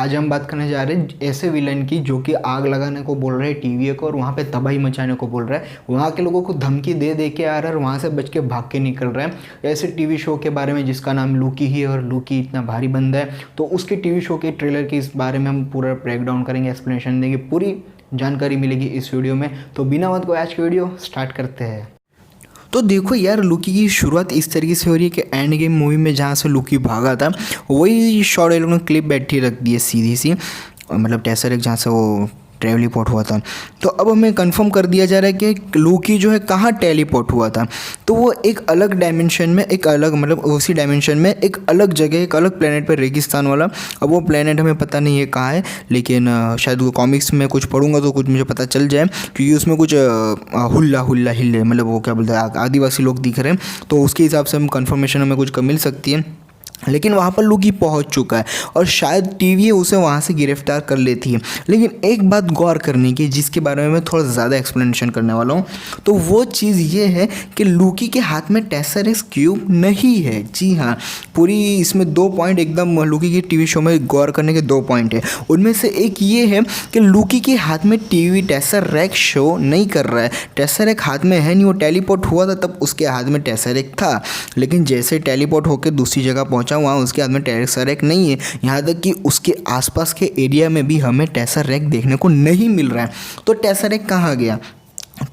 आज हम बात करने जा रहे हैं ऐसे विलन की जो कि आग लगाने को बोल रहे हैं टीवी को और वहाँ पे तबाही मचाने को बोल रहा है। वहाँ के लोगों को धमकी दे दे के आ रहा है और वहाँ से बच के भाग के निकल रहा है। ऐसे टीवी शो के बारे में जिसका नाम लूकी ही है और लूकी इतना भारी बंदा है, तो उसके टीवी शो के ट्रेलर के इस बारे में हम पूरा ब्रेक डाउन करेंगे, एक्सप्लेनेशन देंगे, पूरी जानकारी मिलेगी इस वीडियो में। तो बिना वक्त को आज की वीडियो स्टार्ट करते हैं। तो देखो यार, लूकी की शुरुआत इस तरीके से हो रही है कि एंड गेम मूवी में जहाँ से लूकी भागा था वही शॉर्ट ये लोगों ने क्लिप बैठी रख दी है सीधी सी, मतलब टेसर एक जहाँ से वो टेलीपोर्ट हुआ था। तो अब हमें कंफर्म कर दिया जा रहा है कि लूकी जो है कहाँ टेलीपोर्ट हुआ था, तो वो एक अलग डायमेंशन में, एक अलग मतलब उसी डायमेंशन में एक अलग जगह, एक अलग प्लेनेट पर, रेगिस्तान वाला। अब वो प्लेनेट हमें पता नहीं है कहाँ है, लेकिन शायद वो कॉमिक्स में कुछ पढ़ूंगा तो कुछ मुझे पता चल जाए, क्योंकि उसमें कुछ हुल्ला हुल्ला हिले, मतलब वो क्या बोलते हैं, आदिवासी लोग दिख रहे हैं, तो उसके हिसाब से हम कंफर्मेशन हमें कुछ मिल सकती है। लेकिन वहाँ पर लूकी पहुँच चुका है और शायद टीवी उसे वहाँ से गिरफ्तार कर लेती है। लेकिन एक बात गौर करने की, जिसके बारे में मैं थोड़ा ज़्यादा एक्सप्लेनेशन करने वाला हूँ, तो वो चीज़ ये है कि लूकी के हाथ में टेसरेक्स क्यूब नहीं है। जी हाँ, पूरी इसमें 2 पॉइंट एकदम लूकी के टीवी शो में गौर करने के 2 पॉइंट है। उनमें से एक ये है कि लूकी के हाथ में टीवी टेसरेक्स शो नहीं कर रहा है। टेसरेक्स हाथ में है नहीं, वो टेलीपोर्ट हुआ था तब उसके हाथ में टेसरेक्स था, लेकिन जैसे टेलीपोर्ट होकर दूसरी जगह पहुँचा वहाँ उसके हाथ में टेसरेक्स नहीं है। यहाँ तक कि उसके आसपास के एरिया में भी हमें टेसरेक्स देखने को नहीं मिल रहा है। तो टेसरेक्स कहाँ गया,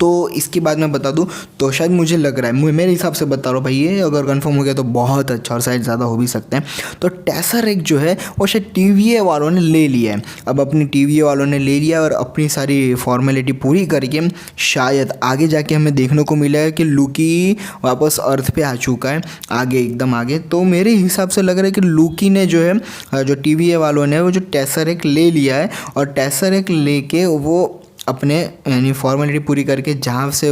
तो इसके बाद मैं बता दूं तो शायद मुझे लग रहा है, मेरे हिसाब से बता रहा हूँ भाई, ये अगर कंफर्म हो गया तो बहुत अच्छा और शायद ज़्यादा हो भी सकते हैं। तो टेसरेक्स जो है वो शायद टीवीए वालों ने ले लिया है। अब अपनी टीवीए वालों ने ले लिया और अपनी सारी फॉर्मेलिटी पूरी करके शायद आगे जाके हमें देखने को मिला है कि लूकी वापस अर्थ पे आ चुका है, आगे एकदम आगे। तो मेरे हिसाब से लग रहा है कि लूकी ने जो है, जो टीवीए वालों ने वो जो टेसरेक्स ले लिया है और टेसरेक्स लेके वो अपने यानी फॉर्मेलिटी पूरी करके जहाँ से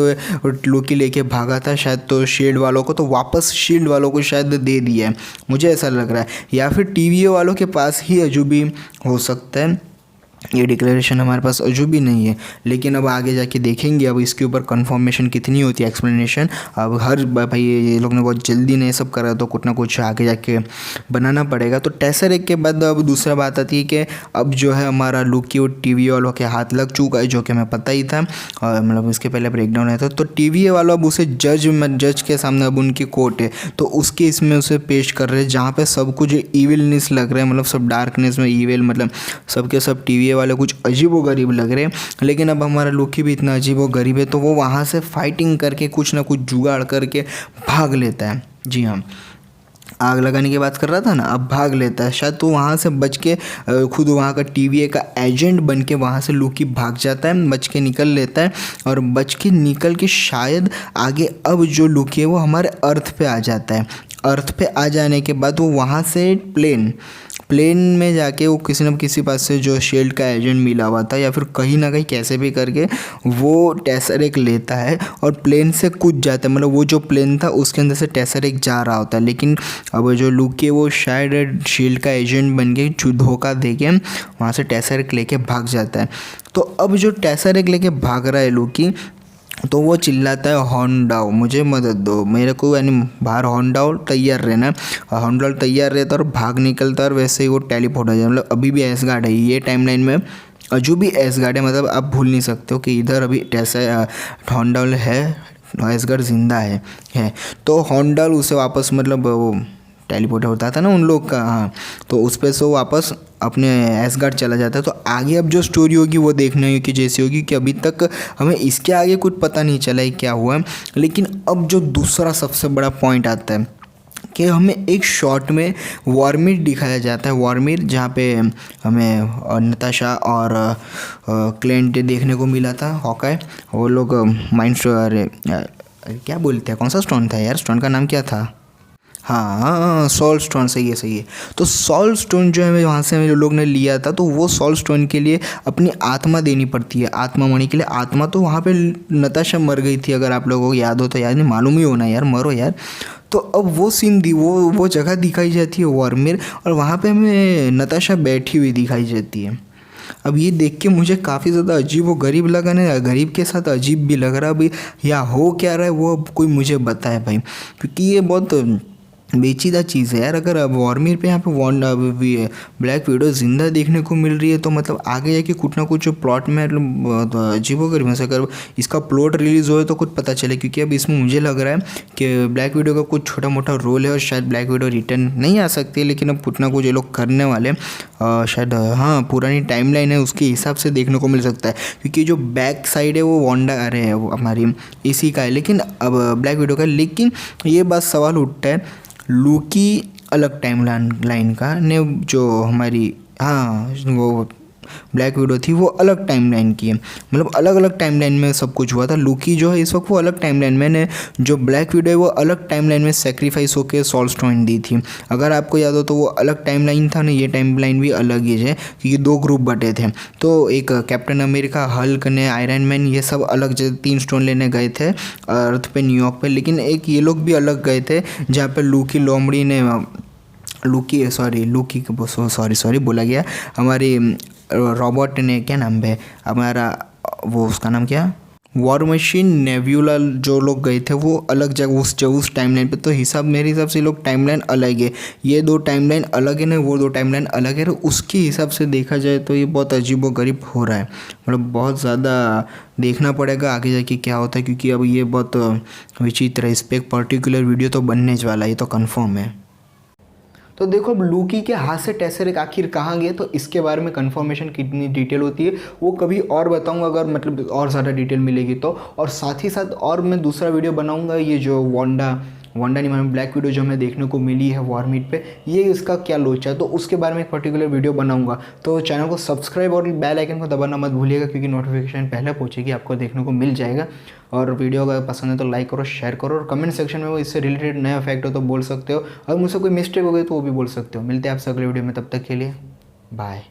लूकी लेके भागा था शायद, तो शील्ड वालों को तो वापस शील्ड वालों को शायद दे दिया है, मुझे ऐसा लग रहा है। या फिर टीवीए वालों के पास ही अजूबी हो सकता है, ये डिक्लेरेशन हमारे पास अजूबी नहीं है। लेकिन अब आगे जाके देखेंगे अब इसके ऊपर कंफर्मेशन कितनी होती है, एक्सप्लेनेशन। अब हर भाई ये लोग ने बहुत जल्दी नहीं सब करा, तो कुछ ना कुछ आगे जाके बनाना पड़ेगा। तो टेसरेक्स के बाद अब दूसरा बात आती है कि अब जो है हमारा लूकी और टीवी वालों के हाथ लग चुका है, जो कि हमें पता ही था, और मतलब इसके पहले ब्रेकडाउन आया था। तो टीवी वालों अब उसे जज के सामने अब उनकी कोर्ट है, तो उसके इसमें उसे पेश कर रहे हैं, जहाँ पे सब कुछ ईविलनेस लग रहा है, मतलब सब डार्कनेस में ईविल, मतलब सबके सब टीवी वाले कुछ अजीबो गरीब लग रहे हैं। लेकिन अब हमारा लूकी भी इतना अजीबो गरीब है, तो वो वहाँ से फाइटिंग करके कुछ ना कुछ जुगाड़ करके भाग लेता है। जी हाँ, आग लगाने की बात कर रहा था ना, अब भाग लेता है शायद, तो वहाँ से बच के खुद वहाँ का टीवीए का एजेंट बन के वहाँ से लूकी भाग जाता है, बच के निकल लेता है। और बच के निकल के शायद आगे अब जो लूकी है वो हमारे अर्थ पे आ जाता है। अर्थ पे आ जाने के बाद वो वहाँ से प्लेन में जाके वो किसी न किसी पास से जो शील्ड का एजेंट मिला हुआ था, या फिर कहीं ना कहीं कैसे भी करके वो टेसरेक्स लेता है और प्लेन से कूद जाता है। मतलब वो जो प्लेन था उसके अंदर से टेसरेक्स जा रहा होता है, लेकिन अब जो लूकी है वो शायद शील्ड का एजेंट बन के धोखा दे के वहाँ से टेसरेक्स लेके भाग जाता है। तो अब जो टेसरेक्स लेके भाग रहा है लूकी, तो वो चिल्लाता है हॉर्नडाउ, मुझे मदद दो, मेरे को यानी बाहर हॉर्नडाउ तैयार रहना है। हॉर्नडाउ तैयार रहता है और भाग निकलता है और वैसे ही वो टेलीपोर्ट हो जाए। मतलब अभी भी एसगार्ड है, ये टाइमलाइन में अजू भी एसगार्ड है, मतलब आप भूल नहीं सकते हो कि इधर अभी हॉर्नडाउ है, एसगार्ड जिंदा है। तो हॉर्नडाउ उसे वापस, मतलब वो टेलीपोर्ट होता था ना उन लोग का, हाँ, तो उस पर से वो वापस अपने एसगार्ड चला जाता है। तो आगे अब जो स्टोरी होगी वो देखने की जैसी होगी, कि अभी तक हमें इसके आगे कुछ पता नहीं चला है क्या हुआ है। लेकिन अब जो दूसरा सबसे बड़ा पॉइंट आता है कि हमें एक शॉट में वॉर्मिर दिखाया जाता है, वॉर्मिर जहाँ पे हमें नताशा और क्लेंट देखने को मिला था, हॉकाय, वो लोग माइंड क्या बोलते हैं, कौन सा स्टोन था यार, स्टोन का नाम क्या था, हाँ सोल स्टोन, सही है। तो सोल स्टोन जो है वहाँ से हम लोग ने लिया था, तो वो सोल स्टोन के लिए अपनी आत्मा देनी पड़ती है, आत्मा मणि के लिए आत्मा। तो वहाँ पे नताशा मर गई थी, अगर आप लोगों को याद हो तो, याद नहीं, मालूम ही होना यार, मरो यार। तो अब वो सीन वो जगह दिखाई जाती है वॉर्मिर, और वहाँ पे हमें नताशा बैठी हुई दिखाई जाती है। अब ये देख के मुझे काफ़ी ज़्यादा अजीब व गरीब लगा ना, गरीब के साथ अजीब भी लग रहा है। अभी या हो क्या रहा है वो अब कोई मुझे बताए भाई, क्योंकि ये बहुत बेचीदा चीज़ है यार। अगर अब वॉरमिर पे यहाँ पे ब्लैक विडो जिंदा देखने को मिल रही है तो मतलब आगे जाके कुछ ना कुछ प्लॉट में अजीबोगरीब है। अगर इसका प्लॉट रिलीज़ हो तो कुछ पता चले, क्योंकि अब इसमें मुझे लग रहा है कि ब्लैक विडो का कुछ छोटा मोटा रोल है और शायद ब्लैक विडो रिटर्न नहीं आ सकती है, लेकिन अब कुछ ना कुछ ये लोग करने वाले शायद। हाँ, पुरानी टाइमलाइन है उसके हिसाब से देखने को मिल सकता है, क्योंकि जो बैक साइड है वो वांडा अरे है वो हमारी इसी का है, लेकिन अब ब्लैक विडो का। लेकिन ये बात सवाल उठता है लूकी अलग टाइम लाइन का ने जो हमारी हाँ वो ब्लैक विडो थी वो अलग टाइमलाइन की है, मतलब अलग अलग टाइमलाइन में सब कुछ हुआ था। लूकी जो है इस वक्त वो अलग टाइमलाइन में ने जो ब्लैक विडो है वो अलग टाइमलाइन में सेक्रीफाइस होकर सोल स्टोन दी थी। अगर आपको याद हो तो वो अलग टाइमलाइन था ना, ये टाइमलाइन भी अलग ही है, क्योंकि 2 ग्रुप बटे थे। तो एक कैप्टन अमेरिका, हल्क ने, आयरन मैन ये सब अलग 3 स्टोन लेने गए थे अर्थ पे, न्यूयॉर्क पे। लेकिन एक ये लोग भी अलग गए थे जहाँ पे लूकी लोमड़ी ने लूकी सॉरी बोला गया, हमारी रॉबर्ट ने, क्या नाम है हमारा वो उसका नाम क्या, वॉर मशीन, नेब्यूला जो लोग गए थे वो अलग जगह उस टाइमलाइन पे। तो मेरे हिसाब से लोग टाइमलाइन अलग है, ये 2 टाइमलाइन अलग है ना, वो 2 टाइमलाइन अलग है। उसके हिसाब से देखा जाए तो ये बहुत अजीबोगरीब हो रहा है, मतलब बहुत ज़्यादा देखना पड़ेगा आगे जाके क्या होता है, क्योंकि अब ये बहुत विचित्र है। इस पर एक पर्टिकुलर वीडियो तो बनने वाला है, ये तो कन्फर्म है। तो देखो अब लूकी के हाथ से टेसरेक्ट आखिर कहाँ गए, तो इसके बारे में कंफर्मेशन कितनी डिटेल होती है वो कभी और बताऊंगा, अगर मतलब और ज़्यादा डिटेल मिलेगी तो। और साथ ही साथ और मैं दूसरा वीडियो बनाऊंगा, ये जो वांडा नहीं मतलब ब्लैक विडो जो हमें देखने को मिली है वॉरमीट पे, ये इसका क्या लोचा है, तो उसके बारे में एक पर्टिकुलर वीडियो बनाऊंगा। तो चैनल को सब्सक्राइब और बेल आइकन को दबाना मत भूलिएगा, क्योंकि नोटिफिकेशन पहले पहुंचेगी, आपको देखने को मिल जाएगा। और वीडियो अगर पसंद है तो लाइक करो, शेयर करो, और कमेंट सेक्शन में वो इससे रिलेटेड नया फैक्ट हो तो बोल सकते हो। अगर मुझसे कोई मिस्टेक हो गई तो वो भी बोल सकते हो। मिलते हैं आपसे अगले वीडियो में, तब तक के लिए बाय।